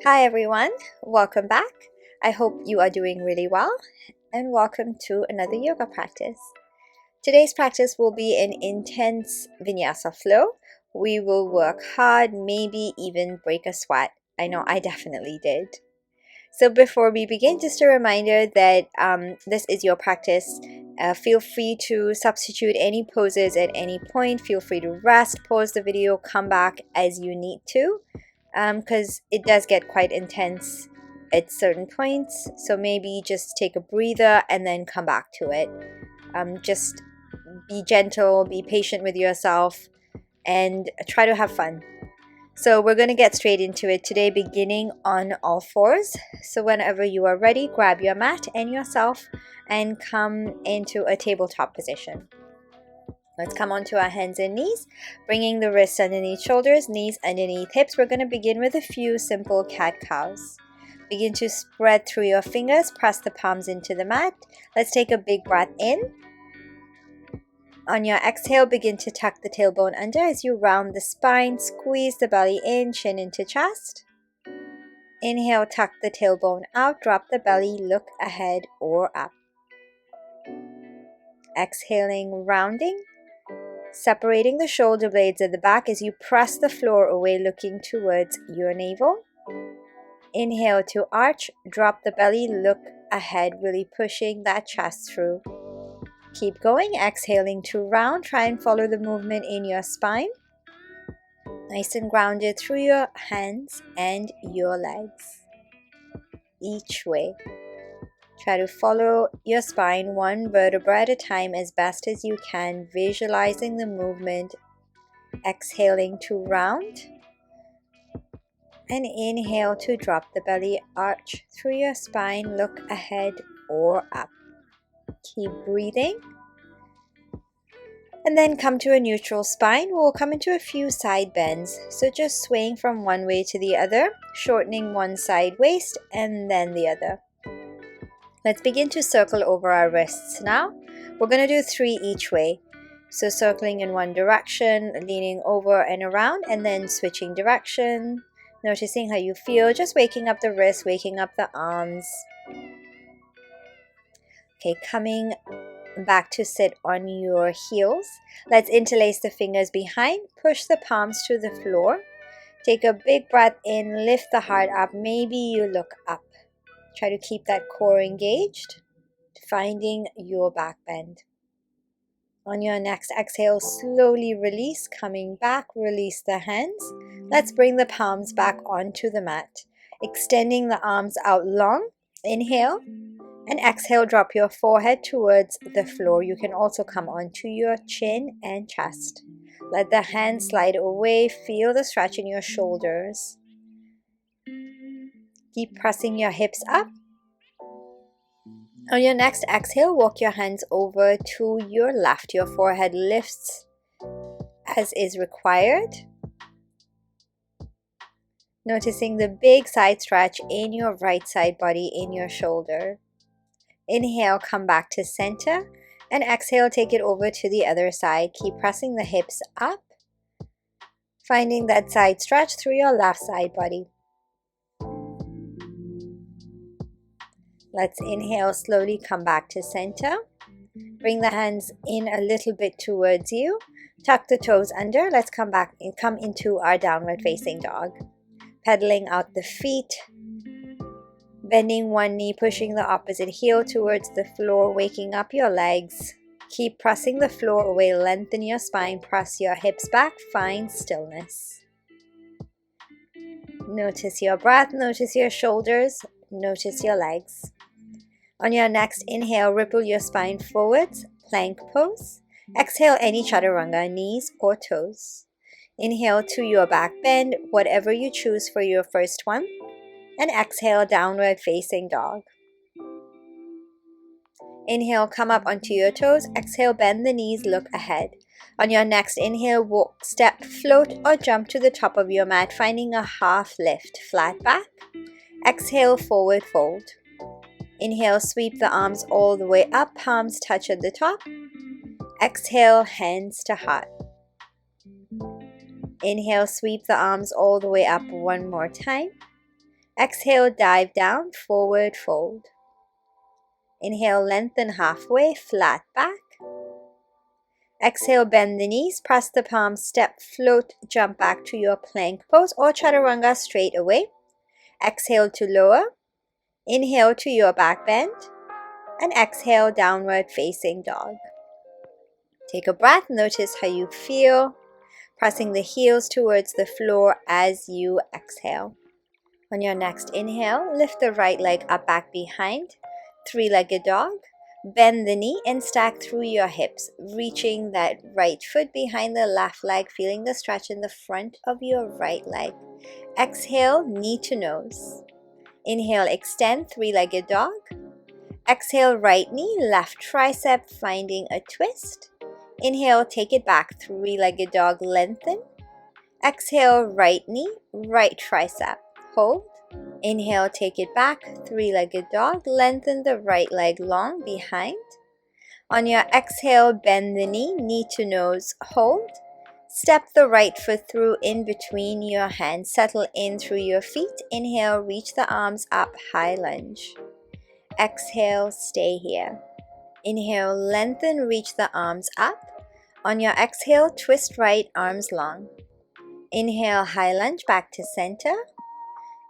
Hi everyone, welcome back. I hope you are doing really well and welcome to another yoga practice. Today's practice will be an intense vinyasa flow. We will work hard, maybe even break a sweat. I know I definitely did. So before we begin, just a reminder that this is your practice. Feel free to substitute any poses at any point. Feel free to rest, pause the video, come back as you need to, because it does get quite intense at certain points. So maybe just take a breather and then come back to it. Just be gentle, be patient with yourself, and try to have fun. So we're going to get straight into it today, beginning on all fours. So whenever you are ready, grab your mat and yourself and come into a tabletop position. Let's come onto our hands and knees, bringing the wrists underneath shoulders, knees underneath hips. We're going to begin with a few simple cat-cows. Begin to spread through your fingers, press the palms into the mat. Let's take a big breath in. On your exhale, begin to tuck the tailbone under as you round the spine, squeeze the belly in, chin into chest. Inhale, tuck the tailbone out, drop the belly, look ahead or up. Exhaling, rounding, separating the shoulder blades at the back as you press the floor away, looking towards your navel. Inhale to arch, drop the belly, look ahead, really pushing that chest through. Keep going, exhaling to round. Try and follow the movement in your spine. Nice and grounded through your hands and your legs. Each way. Try to follow your spine one vertebra at a time as best as you can, visualizing the movement. Exhaling to round. And inhale to drop the belly, arch through your spine, look ahead or up. Keep breathing. And then come to a neutral spine. We'll come into a few side bends. So just swaying from one way to the other, shortening one side waist and then the other. Let's begin to circle over our wrists now. We're going to do 3 each way. So circling in one direction, leaning over and around, and then switching direction. Noticing how you feel, just waking up the wrists, waking up the arms. Okay, coming back to sit on your heels. Let's interlace the fingers behind, push the palms to the floor. Take a big breath in, lift the heart up, maybe you look up. Try to keep that core engaged, finding your back bend. On your next exhale, slowly release, coming back, release the hands. Let's bring the palms back onto the mat, extending the arms out long. Inhale. And exhale, drop your forehead towards the floor. You can also come onto your chin and chest. Let the hands slide away. Feel the stretch in your shoulders. Keep pressing your hips up. On your next exhale, walk your hands over to your left. Your forehead lifts as is required. Noticing the big side stretch in your right side body, in your shoulder. Inhale, come back to center, and exhale, take it over to the other side. Keep pressing the hips up, finding that side stretch through your left side body. Let's inhale, slowly come back to center. Bring the hands in a little bit towards you. Tuck the toes under. Let's come back and come into our downward facing dog. Pedaling out the feet. Bending one knee, pushing the opposite heel towards the floor, waking up your legs. Keep pressing the floor away, lengthen your spine, press your hips back, find stillness. Notice your breath, notice your shoulders, notice your legs. On your next inhale, ripple your spine forwards, plank pose. Exhale, any chaturanga, knees or toes. Inhale to your back bend, whatever you choose for your first one. And exhale, downward facing dog. Inhale, come up onto your toes. Exhale, bend the knees, look ahead. On your next inhale, walk, step, float, or jump to the top of your mat, finding a half lift, flat back. Exhale, forward fold. Inhale, sweep the arms all the way up, palms touch at the top. Exhale, hands to heart. Inhale, sweep the arms all the way up one more time. Exhale, dive down, forward fold. Inhale, lengthen halfway, flat back. Exhale, bend the knees, press the palms, step, float, jump back to your plank pose or chaturanga straight away. Exhale to lower. Inhale to your back bend. And exhale, downward facing dog. Take a breath, notice how you feel, pressing the heels towards the floor as you exhale. On your next inhale, lift the right leg up back behind, three-legged dog. Bend the knee and stack through your hips, reaching that right foot behind the left leg, feeling the stretch in the front of your right leg. Exhale, knee to nose. Inhale, extend, three-legged dog. Exhale, right knee, left tricep, finding a twist. Inhale, take it back, three-legged dog, lengthen. Exhale, right knee, right tricep, hold. Inhale, take it back, three-legged dog, lengthen the right leg long behind. On your exhale, bend the knee, knee to nose, hold. Step the right foot through in between your hands, settle in through your feet. Inhale, reach the arms up, high lunge. Exhale, stay here. Inhale, lengthen, reach the arms up. On your exhale, twist right, arms long. Inhale, high lunge, back to center.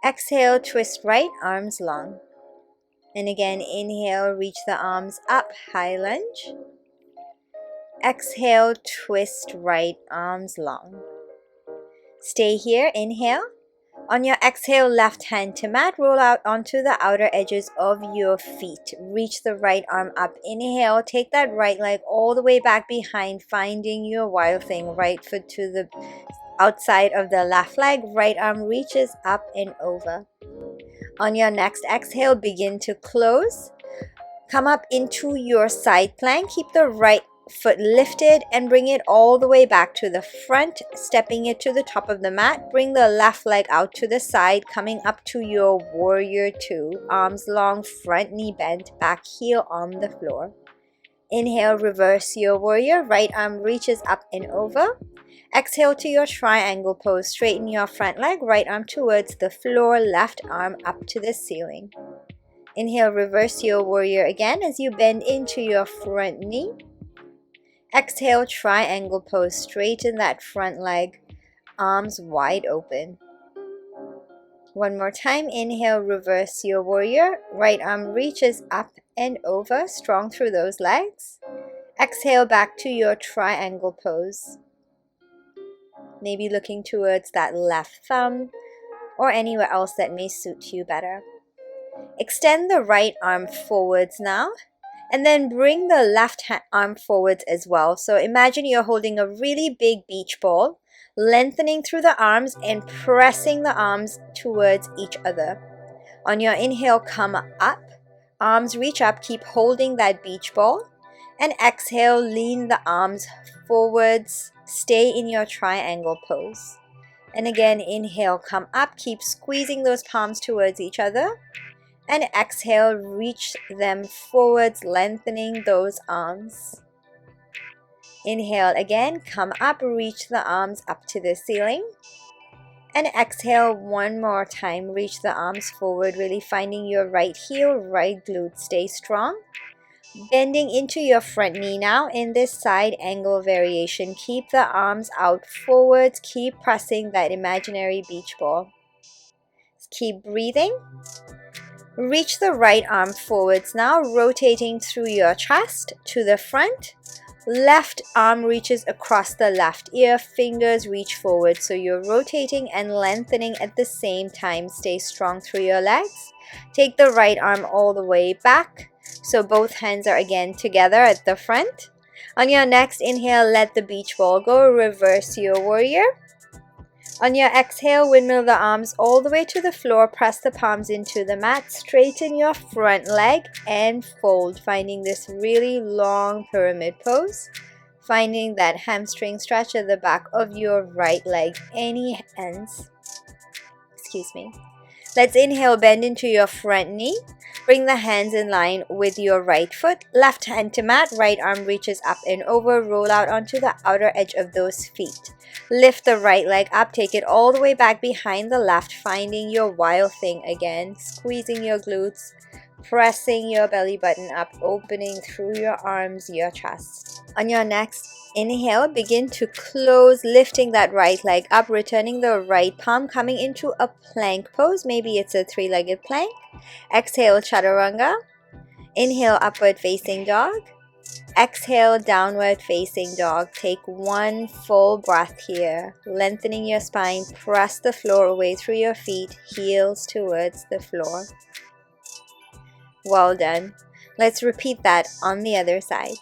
Exhale, twist right, arms long. And again, inhale, reach the arms up, high lunge. Exhale, twist right, arms long. Stay here, inhale. On your exhale, left hand to mat, roll out onto the outer edges of your feet. Reach the right arm up, inhale, take that right leg all the way back behind, finding your wild thing. Right foot to the outside of the left leg, right arm reaches up and over. On your next exhale, begin to close. Come up into your side plank. Keep the right foot lifted and bring it all the way back to the front, stepping it to the top of the mat. Bring the left leg out to the side, coming up to your warrior two. Arms long, front knee bent, back heel on the floor. Inhale, reverse your warrior. Right arm reaches up and over. Exhale to your triangle pose. Straighten your front leg, right arm towards the floor, left arm up to the ceiling. Inhale, reverse your warrior again as you bend into your front knee. Exhale, triangle pose. Straighten that front leg, arms wide open. One more time. Inhale, reverse your warrior. Right arm reaches up and over, strong through those legs. Exhale, back to your triangle pose. Maybe looking towards that left thumb or anywhere else that may suit you better. Extend the right arm forwards now, and then bring the left arm forwards as well. So imagine you're holding a really big beach ball, lengthening through the arms and pressing the arms towards each other. On your inhale, come up, arms reach up, keep holding that beach ball. And exhale, lean the arms forwards, stay in your triangle pose. And again, inhale, come up, keep squeezing those palms towards each other. And exhale, reach them forwards, lengthening those arms. Inhale again, come up, reach the arms up to the ceiling. And exhale one more time, reach the arms forward, really finding your right heel, right glute. Stay strong. Bending into your front knee now in this side angle variation. Keep the arms out forwards. Keep pressing that imaginary beach ball. Keep breathing. Reach the right arm forwards now, rotating through your chest to the front. Left arm reaches across the left ear, fingers reach forward. So you're rotating and lengthening at the same time. Stay strong through your legs. Take the right arm all the way back. So both hands are again together at the front. On your next inhale, let the beach ball go. Reverse your warrior. On your exhale, windmill the arms all the way to the floor. Press the palms into the mat. Straighten your front leg and fold. Finding this really long pyramid pose. Finding that hamstring stretch at the back of your right leg. Any hands. Excuse me. Let's inhale, bend into your front knee. Bring the hands in line with your right foot. Left hand to mat, right arm reaches up and over. Roll out onto the outer edge of those feet. Lift the right leg up, take it all the way back behind the left, finding your wild thing again, squeezing your glutes, pressing your belly button up, opening through your arms, your chest. On your next inhale, begin to close, lifting that right leg up, returning the right palm, coming into a plank pose. Maybe it's a three-legged plank. Exhale, chaturanga. Inhale, upward facing dog. Exhale, downward facing dog. Take one full breath here, lengthening your spine. Press the floor away through your feet, heels towards the floor. Well done. Let's repeat that on the other side.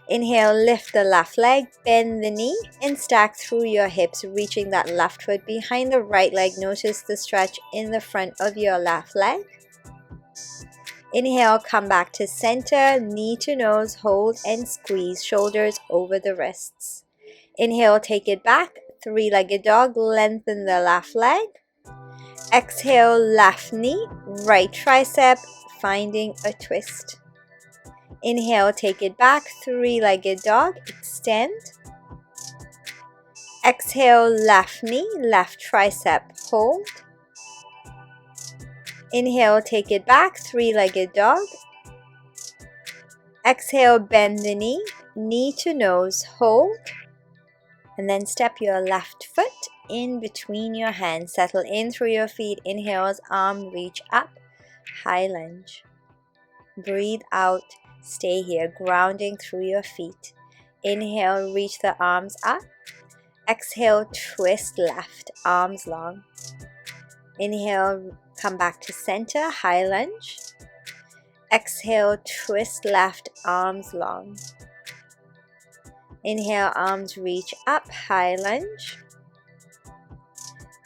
Inhale, lift the left leg, bend the knee, and stack through your hips, reaching that left foot behind the right leg. Notice the stretch in the front of your left leg. Inhale, come back to center, knee to nose, hold and squeeze, shoulders over the wrists. Inhale, take it back, three-legged dog, lengthen the left leg. Exhale, left knee, right tricep, finding a twist. Inhale, take it back, three-legged dog, extend. Exhale, left knee, left tricep, hold. Inhale, take it back, three-legged dog. Exhale, bend the knee, knee to nose, hold. And then step your left foot in between your hands. Settle in through your feet. Inhale, arm reach up, high lunge. Breathe out, stay here, grounding through your feet. Inhale, reach the arms up. Exhale, twist left, arms long. Inhale, come back to center, high lunge. Exhale, twist left, arms long. Inhale, arms reach up, high lunge.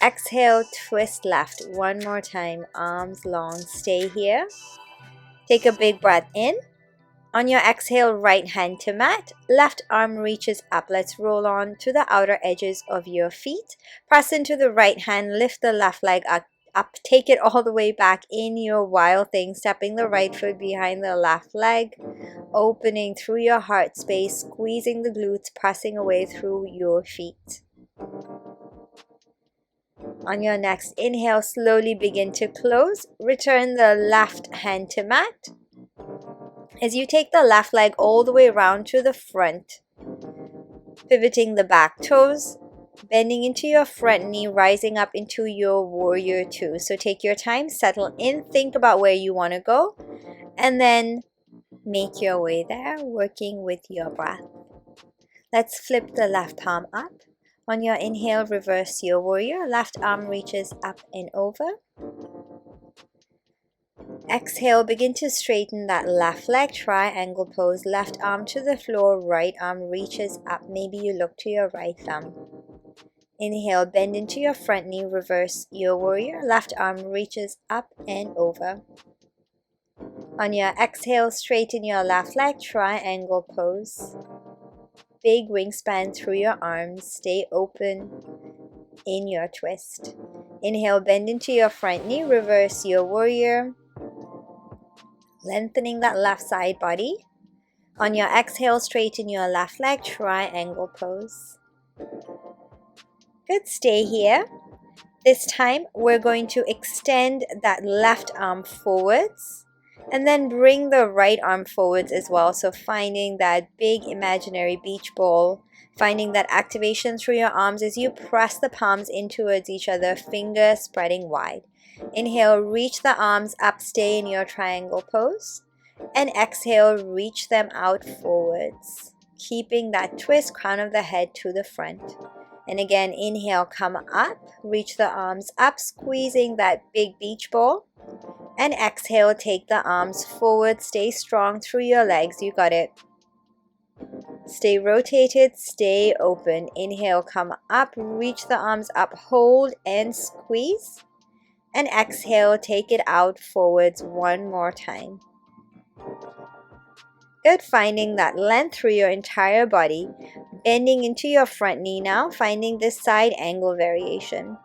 Exhale, twist left. One more time, arms long. Stay here. Take a big breath in. On your exhale, right hand to mat, left arm reaches up. Let's roll on to the outer edges of your feet. Press into the right hand, lift the left leg up. Take it all the way back in your wild thing, stepping the right foot behind the left leg, opening through your heart space, squeezing the glutes, pressing away through your feet. On your next inhale, slowly begin to close. Return the left hand to mat. As you take the left leg all the way around to the front, pivoting the back toes, bending into your front knee, rising up into your warrior two. So take your time, settle in, think about where you want to go, and then make your way there, working with your breath. Let's flip the left palm up. On your inhale, reverse your warrior. Left arm reaches up and over. Exhale, begin to straighten that left leg, triangle pose. Left arm to the floor, right arm reaches up. Maybe you look to your right thumb. Inhale, bend into your front knee, reverse your warrior. Left arm reaches up and over. On your exhale, straighten your left leg, triangle pose. Big wingspan through your arms. Stay open in your twist. Inhale, bend into your front knee, reverse your warrior. Lengthening that left side body. On your exhale, straighten your left leg, triangle pose. Good, stay here. This time, we're going to extend that left arm forwards and then bring the right arm forwards as well. So finding that big imaginary beach ball, finding that activation through your arms as you press the palms in towards each other, fingers spreading wide. Inhale, reach the arms up, stay in your triangle pose. And exhale, reach them out forwards, keeping that twist, crown of the head to the front. And again, inhale, come up, reach the arms up, squeezing that big beach ball. And exhale, take the arms forward, stay strong through your legs, you got it. Stay rotated, stay open. Inhale, come up, reach the arms up, hold and squeeze. And exhale, take it out forwards one more time. Good, finding that length through your entire body. Bending into your front knee now, finding this side angle variation.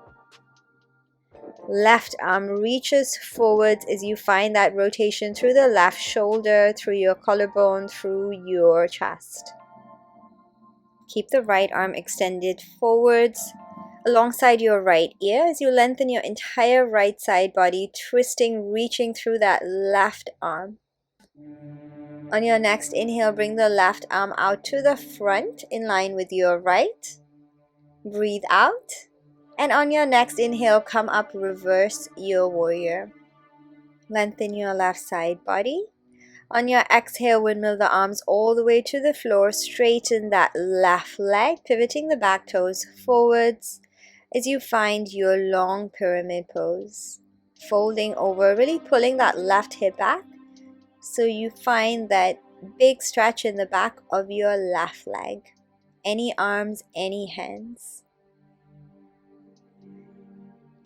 Left arm reaches forwards as you find that rotation through the left shoulder, through your collarbone, through your chest. Keep the right arm extended forwards alongside your right ear as you lengthen your entire right side body, twisting, reaching through that left arm. On your next inhale, bring the left arm out to the front in line with your right. Breathe out. And on your next inhale, come up, reverse your warrior. Lengthen your left side body. On your exhale, windmill the arms all the way to the floor. Straighten that left leg, pivoting the back toes forwards as you find your long pyramid pose. Folding over, really pulling that left hip back so you find that big stretch in the back of your left leg. Any arms, any hands.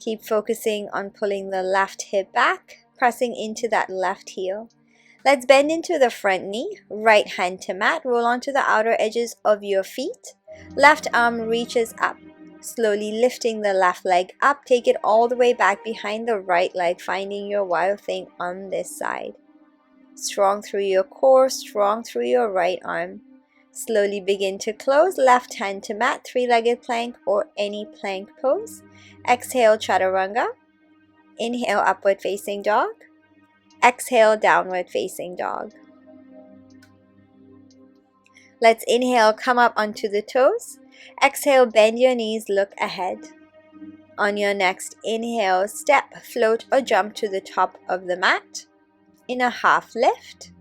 Keep focusing on pulling the left hip back, pressing into that left heel. Let's bend into the front knee, right hand to mat, roll onto the outer edges of your feet. Left arm reaches up, slowly lifting the left leg up. Take it all the way back behind the right leg, finding your wild thing on this side. Strong through your core, strong through your right arm. Slowly begin to close, left hand to mat, three-legged plank or any plank pose. Exhale, chaturanga. Inhale, upward facing dog. Exhale, downward facing dog. Let's inhale, come up onto the toes. Exhale, bend your knees, look ahead. On your next inhale, step, float or jump to the top of the mat in a half lift.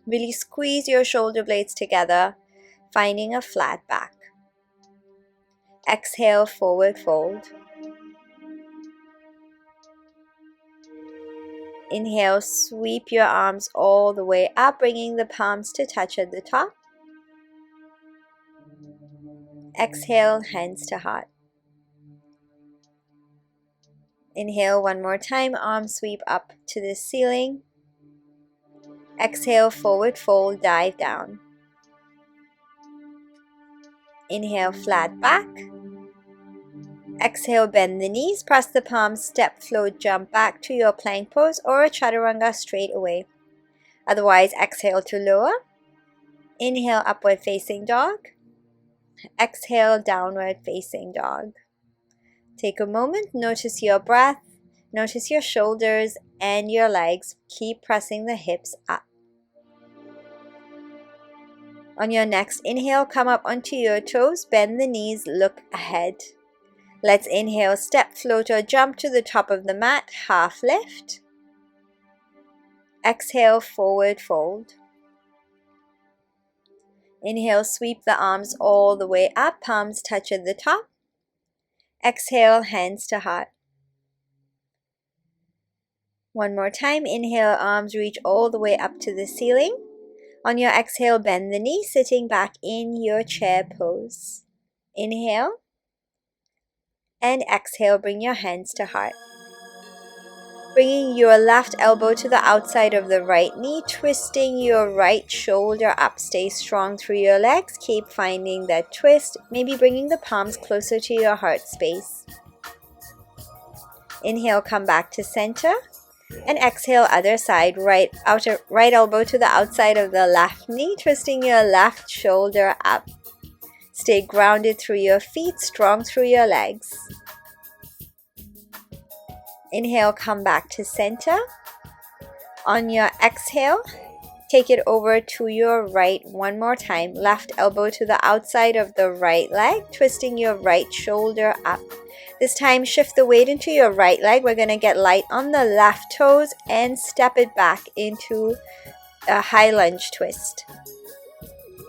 Really squeeze your shoulder blades together, finding a flat back. Exhale, forward fold. Inhale, sweep your arms all the way up, bringing the palms to touch at the top. Exhale, hands to heart. Inhale one more time, arms sweep up to the ceiling. Exhale, forward fold, dive down. Inhale, flat back. Exhale, bend the knees, press the palms, step, float, jump back to your plank pose or a chaturanga straight away. Otherwise, exhale to lower. Inhale, upward facing dog. Exhale, downward facing dog. Take a moment, notice your breath, notice your shoulders and your legs. Keep pressing the hips up. On your next inhale, come up onto your toes, bend the knees, look ahead. Let's inhale, step, float or jump to the top of the mat, half lift. Exhale, forward fold. Inhale, sweep the arms all the way up, palms touch at the top. Exhale, hands to heart. One more time, inhale, arms reach all the way up to the ceiling. On your exhale, bend the knee, sitting back in your chair pose. Inhale. And exhale, bring your hands to heart. Bringing your left elbow to the outside of the right knee, twisting your right shoulder up. Stay strong through your legs. Keep finding that twist, maybe bringing the palms closer to your heart space. Inhale, come back to center. And exhale, other side, right elbow to the outside of the left knee, twisting your left shoulder up. Stay grounded through your feet, strong through your legs. Inhale, come back to center. On your exhale, take it over to your right one more time. Left elbow to the outside of the right leg, twisting your right shoulder up. This time, shift the weight into your right leg. We're going to get light on the left toes and step it back into a high lunge twist.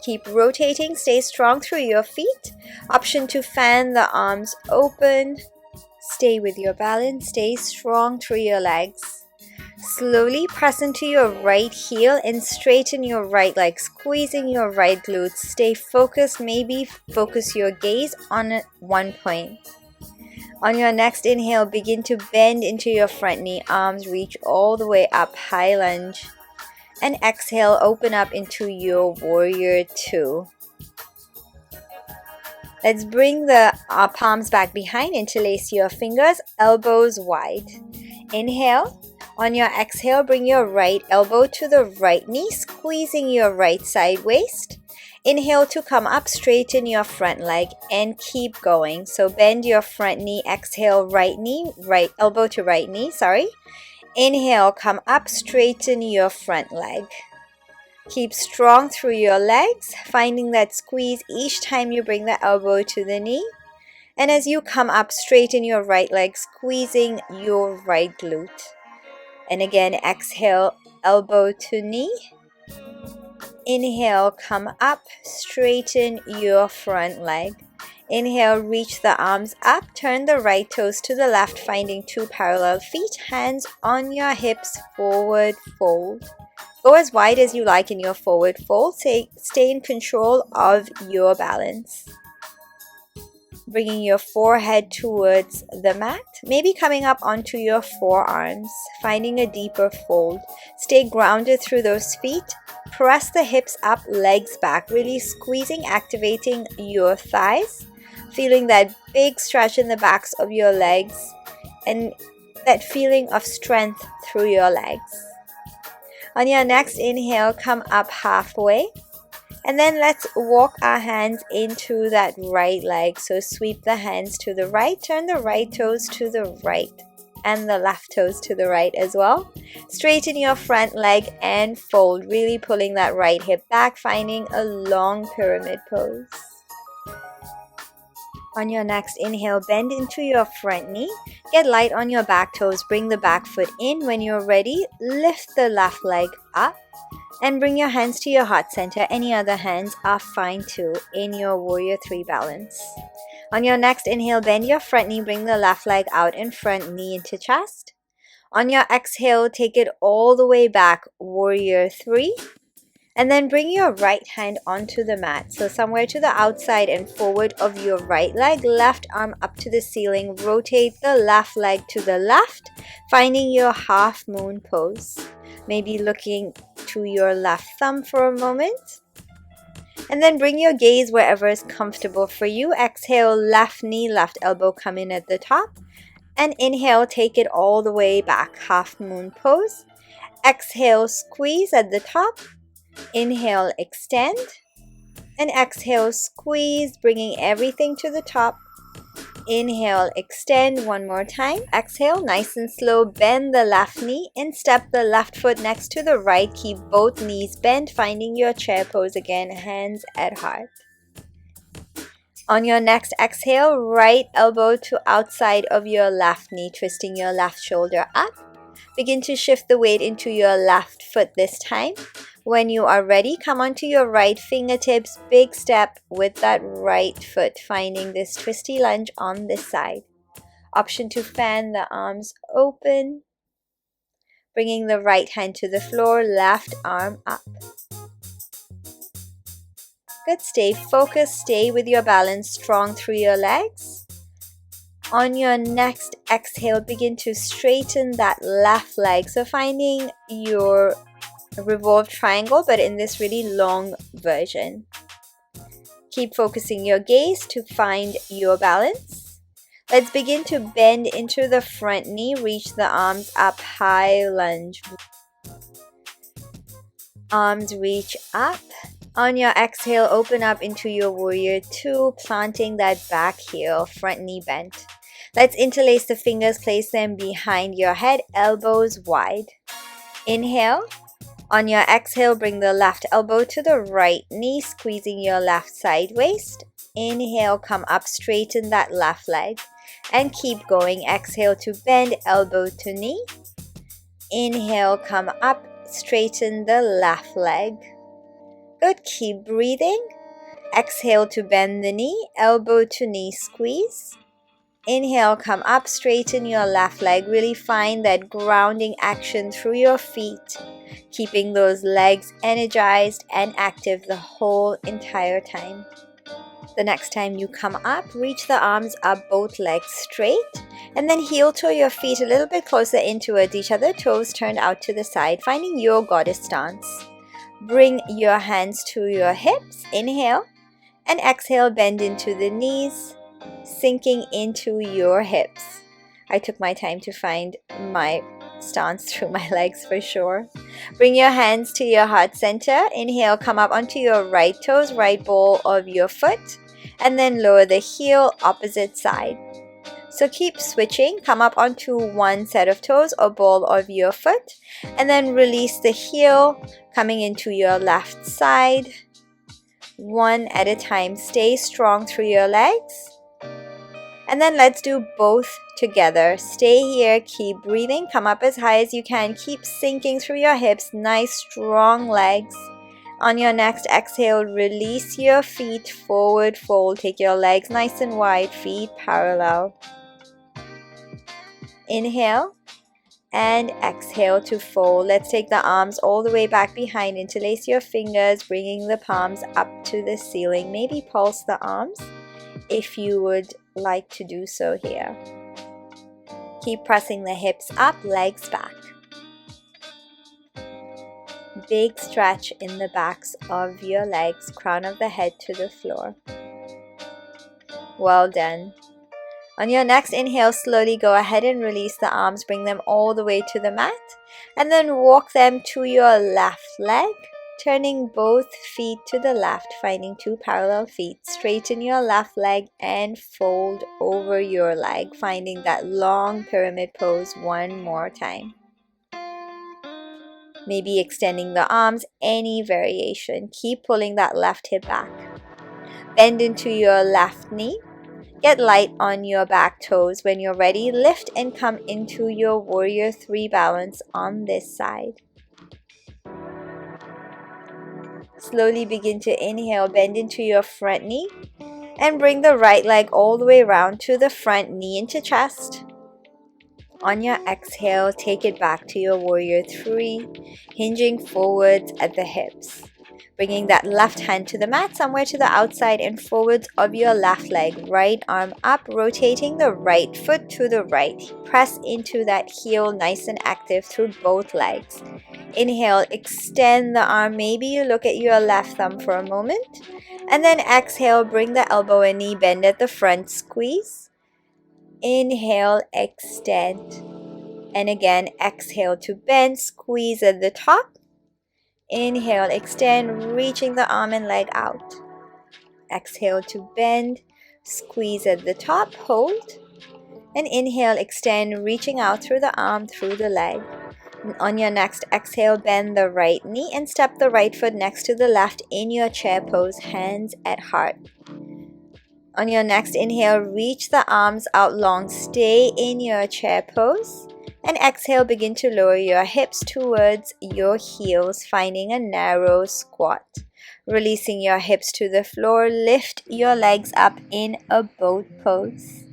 Keep rotating, stay strong through your feet. Option to fan the arms open. Stay with your balance, stay strong through your legs. Slowly press into your right heel and straighten your right leg, squeezing your right glutes. Stay focused, maybe focus your gaze on one point. On your next inhale, begin to bend into your front knee, arms reach all the way up, high lunge. And exhale, open up into your warrior two. Let's bring the palms back behind, interlace your fingers, elbows wide. Inhale. On your exhale, bring your right elbow to the right knee, squeezing your right side waist. Inhale to come up, straighten your front leg and keep going. So bend your front knee, exhale, right knee, right elbow to right knee, sorry. Inhale, come up, straighten your front leg. Keep strong through your legs, finding that squeeze each time you bring the elbow to the knee. And as you come up, straighten your right leg, squeezing your right glute. And again, exhale, elbow to knee. Inhale, come up, straighten your front leg. Inhale, reach the arms up, turn the right toes to the left, finding two parallel feet, hands on your hips, forward fold. Go as wide as you like in your forward fold. Stay in control of your balance. Bringing your forehead towards the mat, maybe coming up onto your forearms, finding a deeper fold. Stay grounded through those feet. Press the hips up, legs back, really squeezing, activating your thighs, feeling that big stretch in the backs of your legs and that feeling of strength through your legs. On your next inhale, come up halfway. And then let's walk our hands into that right leg. So sweep the hands to the right, turn the right toes to the right and the left toes to the right as well. Straighten your front leg and fold, really pulling that right hip back, finding a long pyramid pose. On your next inhale, bend into your front knee. Get light on your back toes. Bring the back foot in. When you're ready, lift the left leg up. And bring your hands to your heart center. Any other hands are fine too in your Warrior 3 balance. On your next inhale, bend your front knee. Bring the left leg out in front, knee into chest. On your exhale, take it all the way back, Warrior 3. And then bring your right hand onto the mat. So somewhere to the outside and forward of your right leg. Left arm up to the ceiling. Rotate the left leg to the left, finding your half moon pose. Maybe looking to your left thumb for a moment. And then bring your gaze wherever is comfortable for you. Exhale, left knee, left elbow come in at the top. And inhale, take it all the way back, half moon pose. Exhale, squeeze at the top. Inhale, extend. And exhale, squeeze, bringing everything to the top. Inhale, extend one more time. Exhale, nice and slow, bend the left knee and step the left foot next to the right. Keep both knees bent, finding your chair pose again, hands at heart. On your next exhale, right elbow to outside of your left knee, twisting your left shoulder up. Begin to shift the weight into your left foot this time. When you are ready, come onto your right fingertips, big step with that right foot, finding this twisty lunge on this side. Option to fan the arms open, bringing the right hand to the floor, left arm up. Good, stay focused, stay with your balance strong through your legs. On your next exhale, begin to straighten that left leg. So finding your revolved triangle, but in this really long version. Keep focusing your gaze to find your balance. Let's begin to bend into the front knee. Reach the arms up, high lunge. Arms reach up. On your exhale, open up into your Warrior 2, planting that back heel, front knee bent. Let's interlace the fingers, place them behind your head, elbows wide. Inhale. On your exhale, bring the left elbow to the right knee, squeezing your left side waist. Inhale, come up, straighten that left leg. And keep going. Exhale to bend, elbow to knee. Inhale, come up, straighten the left leg. Good, keep breathing. Exhale to bend the knee, elbow to knee, squeeze. Inhale, come up, straighten your left leg. Really find that grounding action through your feet, keeping those legs energized and active the whole entire time. The next time you come up, reach the arms up, both legs straight, and then heel toe your feet a little bit closer in towards each other, toes turned out to the side, finding your goddess stance. Bring your hands to your hips, inhale, and exhale, bend into the knees, sinking into your hips. I took my time to find my stance through my legs for sure. Bring your hands to your heart center. Inhale, come up onto your right toes, right ball of your foot, and then lower the heel, opposite side. So keep switching. Come up onto one set of toes or ball of your foot, and then release the heel, coming into your left side. One at a time. Stay strong through your legs. And then let's do both together. Stay here, keep breathing, come up as high as you can, keep sinking through your hips, nice strong legs. On your next exhale, release your feet, forward fold, take your legs nice and wide, feet parallel. Inhale and exhale to fold. Let's take the arms all the way back behind, interlace your fingers, bringing the palms up to the ceiling. Maybe pulse the arms if you would like to do so here. Keep pressing the hips up, legs back. Big stretch in the backs of your legs, crown of the head to the floor. Well done. On your next inhale, slowly go ahead and release the arms, bring them all the way to the mat, and then walk them to your left leg, turning both feet to the left, finding two parallel feet. Straighten your left leg and fold over your leg, finding that long pyramid pose one more time. Maybe extending the arms, any variation. Keep pulling that left hip back. Bend into your left knee. Get light on your back toes. When you're ready, lift and come into your warrior three balance on this side. Slowly begin to inhale, bend into your front knee, and bring the right leg all the way around to the front, knee into chest. On your exhale, take it back to your warrior three, hinging forwards at the hips. Bringing that left hand to the mat, somewhere to the outside and forwards of your left leg. Right arm up, rotating the right foot to the right. Press into that heel nice and active through both legs. Inhale, extend the arm. Maybe you look at your left thumb for a moment. And then exhale, bring the elbow and knee bend at the front, squeeze. Inhale, extend. And again, exhale to bend, squeeze at the top. Inhale, extend, reaching the arm and leg out. Exhale to bend, squeeze at the top, hold. And inhale, extend, reaching out through the arm, through the leg. And on your next exhale, bend the right knee and step the right foot next to the left in your chair pose, hands at heart. On your next inhale, reach the arms out long, stay in your chair pose. And exhale, begin to lower your hips towards your heels, finding a narrow squat. Releasing your hips to the floor, lift your legs up in a boat pose.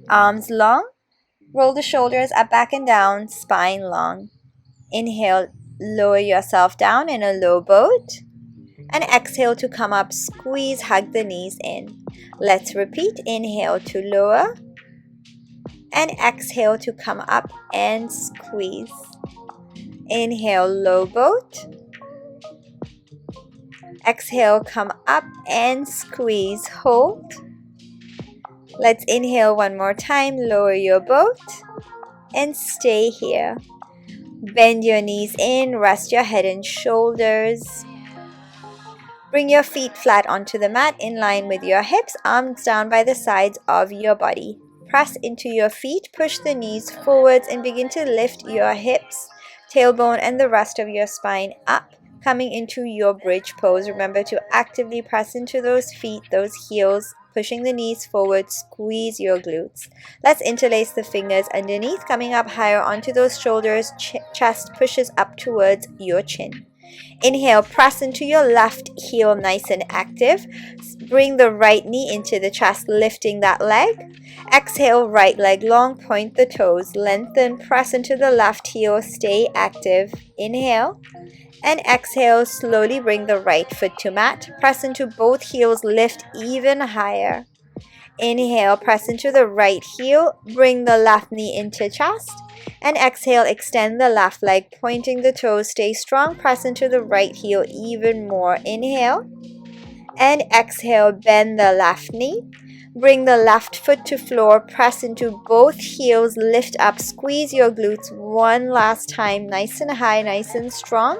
Arms long, roll the shoulders up, back and down, spine long. Inhale, lower yourself down in a low boat. And exhale to come up, squeeze, hug the knees in. Let's repeat. Inhale to lower. And exhale to come up and squeeze. Inhale, low boat. Exhale, come up and squeeze, hold. Let's inhale one more time, lower your boat and stay here. Bend your knees in, rest your head and shoulders. Bring your feet flat onto the mat in line with your hips, arms down by the sides of your body. Press into your feet, push the knees forwards and begin to lift your hips, tailbone and the rest of your spine up, coming into your bridge pose. Remember to actively press into those feet, those heels, pushing the knees forward, squeeze your glutes. Let's interlace the fingers underneath, coming up higher onto those shoulders, chest pushes up towards your chin. Inhale, press into your left heel nice and active. Bring the right knee into the chest, lifting that leg. Exhale, right leg long, point the toes, lengthen, press into the left heel, stay active. Inhale and exhale, slowly bring the right foot to mat. Press into both heels, lift even higher. Inhale, press into the right heel, bring the left knee into chest. And exhale, extend the left leg, pointing the toes, stay strong, press into the right heel even more. Inhale and exhale, bend the left knee. Bring the left foot to floor, press into both heels, lift up, squeeze your glutes one last time, nice and high, nice and strong.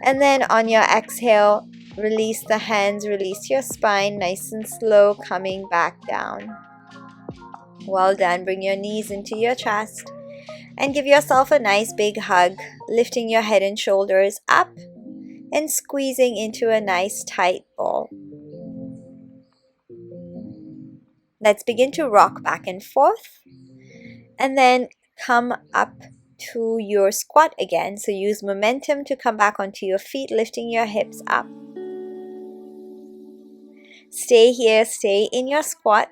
And then on your exhale, release the hands, release your spine, nice and slow, coming back down. Well done. Bring your knees into your chest and give yourself a nice big hug, lifting your head and shoulders up and squeezing into a nice tight ball. Let's begin to rock back and forth and then come up to your squat again. So use momentum to come back onto your feet, lifting your hips up. Stay here, stay in your squat,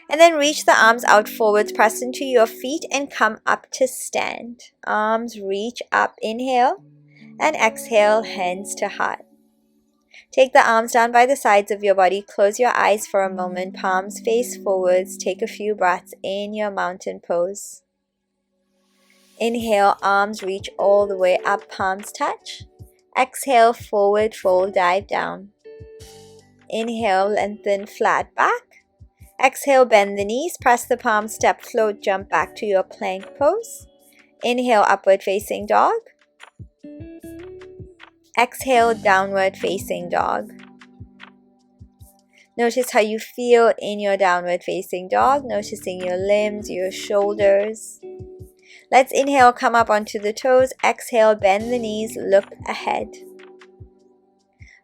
and then reach the arms out forwards, press into your feet and come up to stand. Arms reach up, inhale, and exhale, hands to heart. Take the arms down by the sides of your body, close your eyes for a moment, palms face forwards, take a few breaths in your mountain pose. Inhale, arms reach all the way up, palms touch. Exhale, forward fold, dive down. Inhale, lengthen, flat back. Exhale, bend the knees, press the palms, step, float, jump back to your plank pose. Inhale, upward facing dog. Exhale, downward facing dog. Notice how you feel in your downward facing dog, noticing your limbs, your shoulders. Let's inhale, come up onto the toes. Exhale, bend the knees, look ahead.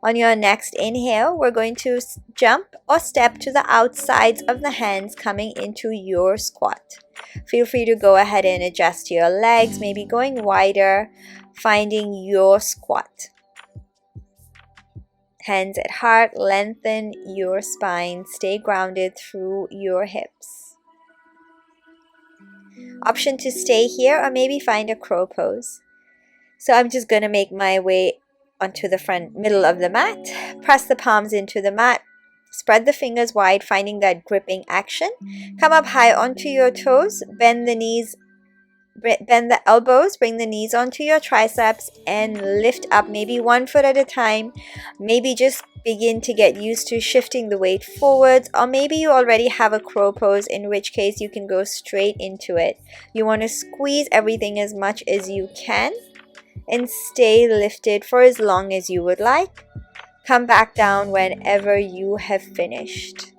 On your next inhale, we're going to jump or step to the outsides of the hands, coming into your squat. Feel free to go ahead and adjust your legs, maybe going wider, finding your squat. Hands at heart, lengthen your spine, stay grounded through your hips. Option to stay here or maybe find a crow pose. So I'm just going to make my way onto the front middle of the mat. Press the palms into the mat. Spread the fingers wide, finding that gripping action. Come up high onto your toes. Bend the knees, bend the elbows, bring the knees onto your triceps and lift up, maybe one foot at a time. Maybe just begin to get used to shifting the weight forwards, or maybe you already have a crow pose, in which case you can go straight into it. You want to squeeze everything as much as you can and stay lifted for as long as you would like. Come back down whenever you have finished.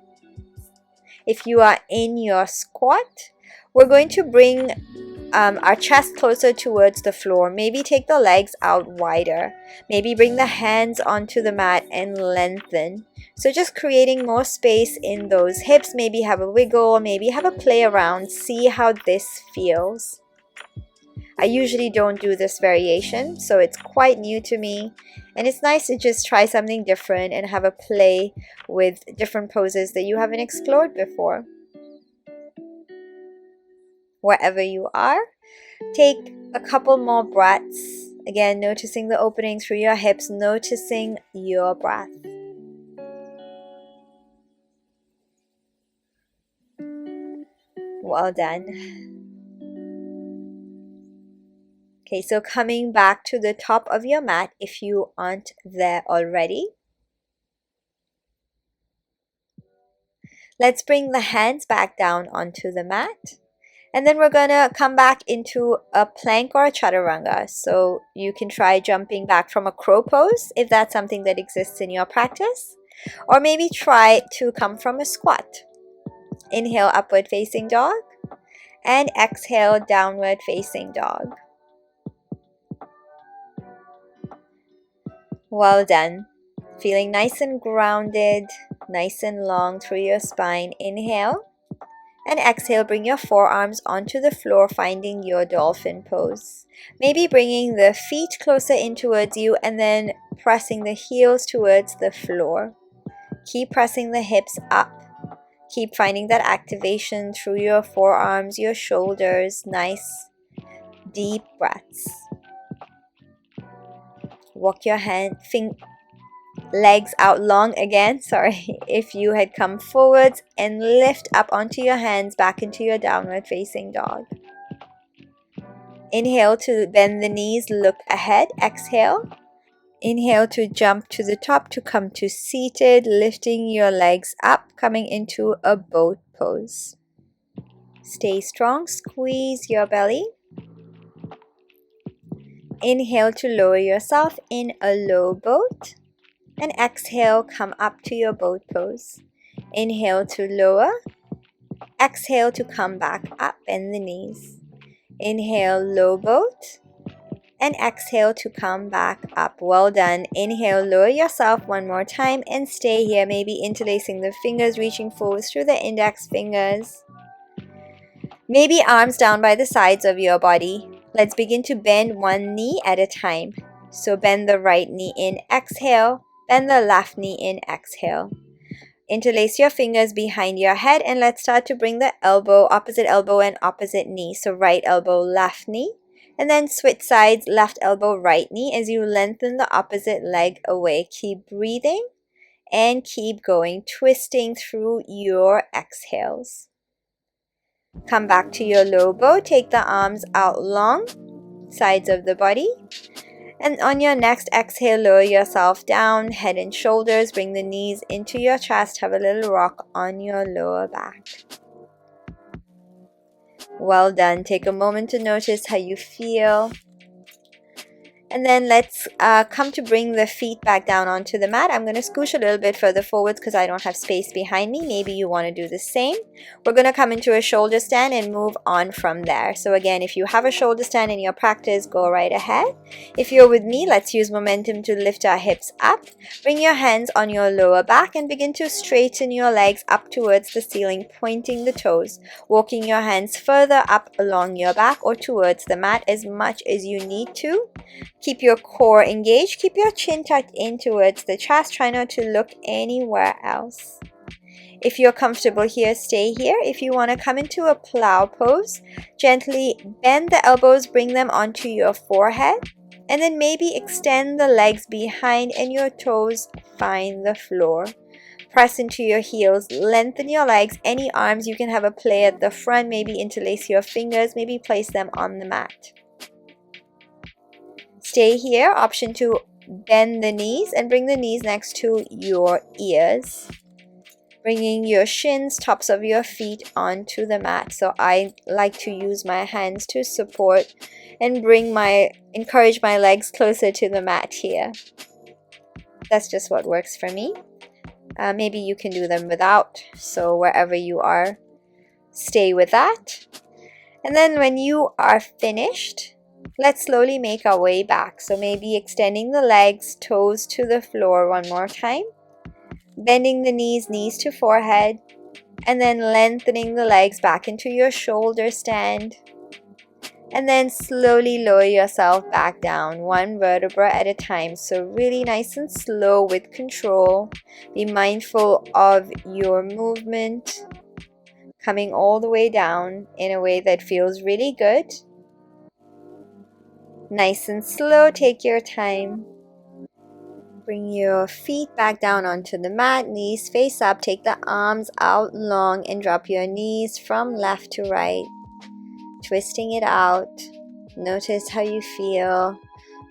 If you are in your squat, we're going to bring our chest closer towards the floor. Maybe take the legs out wider. Maybe bring the hands onto the mat and lengthen. So just creating more space in those hips. Maybe have a wiggle, maybe have a play around. See how this feels. I usually don't do this variation, so it's quite new to me. And it's nice to just try something different and have a play with different poses that you haven't explored before. Wherever you are, take a couple more breaths. Again, noticing the opening through your hips, noticing your breath. Well done. Okay, so coming back to the top of your mat if you aren't there already. Let's bring the hands back down onto the mat. And then we're going to come back into a plank or a chaturanga. So you can try jumping back from a crow pose if that's something that exists in your practice. Or maybe try to come from a squat. Inhale, upward facing dog. And exhale, downward facing dog. Well done. Feeling nice and grounded, nice and long through your spine. Inhale. And exhale, bring your forearms onto the floor, finding your dolphin pose. Maybe bringing the feet closer in towards you and then pressing the heels towards the floor. Keep pressing the hips up. Keep finding that activation through your forearms, your shoulders. Nice, deep breaths. Walk your legs out long again, if you had come forwards, and lift up onto your hands back into your downward facing dog. Inhale to bend the knees, look ahead. Exhale. Inhale to jump to the top to come to seated, lifting your legs up, coming into a boat pose. Stay strong, squeeze your belly. Inhale to lower yourself in a low boat. And exhale, come up to your boat pose. Inhale to lower. Exhale to come back up, bend the knees. Inhale, low boat. And exhale to come back up. Well done. Inhale, lower yourself one more time and stay here, maybe interlacing the fingers, reaching forward through the index fingers. Maybe arms down by the sides of your body. Let's begin to bend one knee at a time. So bend the right knee in, exhale. Bend the left knee in, exhale. Interlace your fingers behind your head and let's start to bring the elbow, opposite elbow and opposite knee. So right elbow, left knee. And then switch sides, left elbow, right knee as you lengthen the opposite leg away. Keep breathing and keep going, twisting through your exhales. Come back to your low bow. Take the arms out long, sides of the body. And on your next exhale, lower yourself down, head and shoulders. Bring the knees into your chest. Have a little rock on your lower back. Well done. Take a moment to notice how you feel. And then let's come to bring the feet back down onto the mat. I'm going to scoosh a little bit further forwards because I don't have space behind me. Maybe you want to do the same. We're going to come into a shoulder stand and move on from there. So again, if you have a shoulder stand in your practice, go right ahead. If you're with me, let's use momentum to lift our hips up. Bring your hands on your lower back and begin to straighten your legs up towards the ceiling, pointing the toes. Walking your hands further up along your back or towards the mat as much as you need to. Keep your core engaged. Keep your chin tucked in towards the chest. Try not to look anywhere else. If you're comfortable here, stay here. If you want to come into a plow pose, gently bend the elbows, bring them onto your forehead, and then maybe extend the legs behind and your toes find the floor. Press into your heels, lengthen your legs. Any arms, you can have a play at the front, maybe interlace your fingers, maybe place them on the mat. Stay here. Option 2, bend the knees and bring the knees next to your ears. Bringing your shins, tops of your feet onto the mat. So I like to use my hands to support and encourage my legs closer to the mat here. That's just what works for me. Maybe you can do them without. So wherever you are, stay with that. And then when you are finished, let's slowly make our way back. So maybe extending the legs, toes to the floor one more time. Bending the knees, knees to forehead. And then lengthening the legs back into your shoulder stand. And then slowly lower yourself back down, one vertebra at a time. So really nice and slow with control. Be mindful of your movement. Coming all the way down in a way that feels really good. Nice and slow, take your time. Bring your feet back down onto the mat, knees face up, take the arms out long and drop your knees from left to right. Twisting it out. Notice how you feel.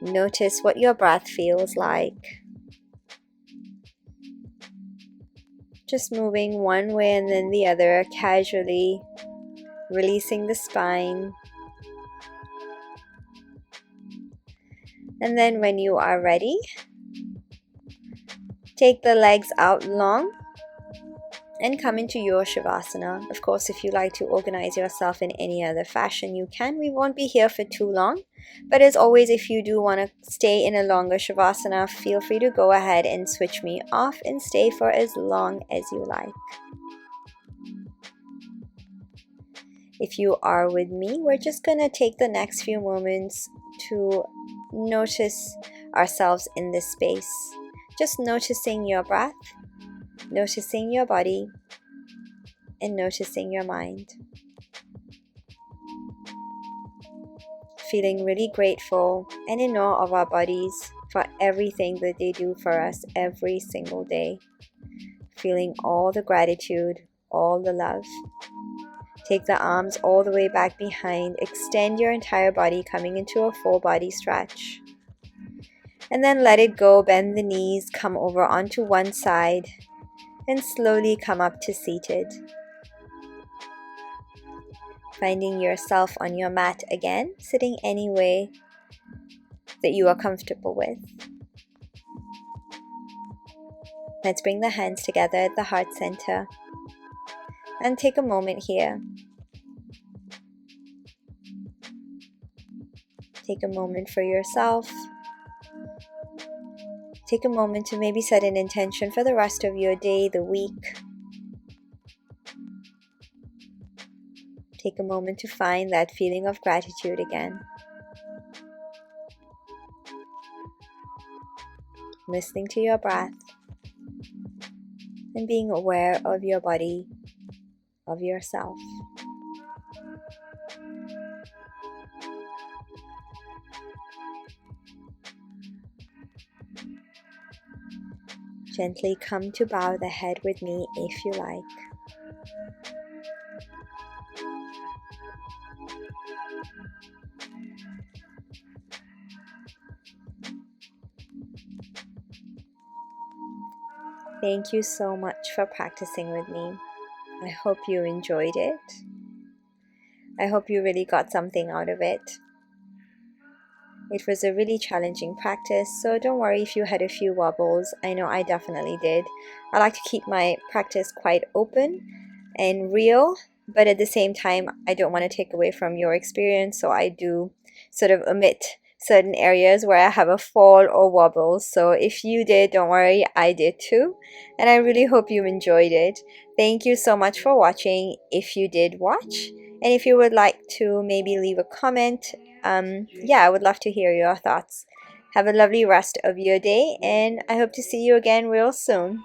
Notice what your breath feels like. Just moving one way and then the other, casually releasing the spine. And then when you are ready, take the legs out long and come into your Shavasana. Of course, if you like to organize yourself in any other fashion, you can. We won't be here for too long. But as always, if you do want to stay in a longer Shavasana, feel free to go ahead and switch me off and stay for as long as you like. If you are with me, we're just going to take the next few moments to notice ourselves in this space. Just noticing your breath, noticing your body, and noticing your mind. Feeling really grateful and in awe of our bodies for everything that they do for us every single day. Feeling all the gratitude, all the love. Take the arms all the way back behind. Extend your entire body, coming into a full body stretch. And then let it go, bend the knees, come over onto one side, and slowly come up to seated. Finding yourself on your mat again, sitting any way that you are comfortable with. Let's bring the hands together at the heart center and take a moment here. Take a moment for yourself. Take a moment to maybe set an intention for the rest of your day, the week. Take a moment to find that feeling of gratitude again. Listening to your breath and being aware of your body, of yourself. Gently come to bow the head with me if you like. Thank you so much for practicing with me. I hope you enjoyed it. I hope you really got something out of it. It was a really challenging practice, so don't worry if you had a few wobbles. I know I definitely did. I like to keep my practice quite open and real, but at the same time, I don't want to take away from your experience, so I do sort of omit certain areas where I have a fall or wobble. So if you did, don't worry, I did too. And I really hope you enjoyed it. Thank you so much for watching if you did watch. And if you would like to maybe leave a comment, I would love to hear your thoughts. Have a lovely rest of your day, and I hope to see you again real soon.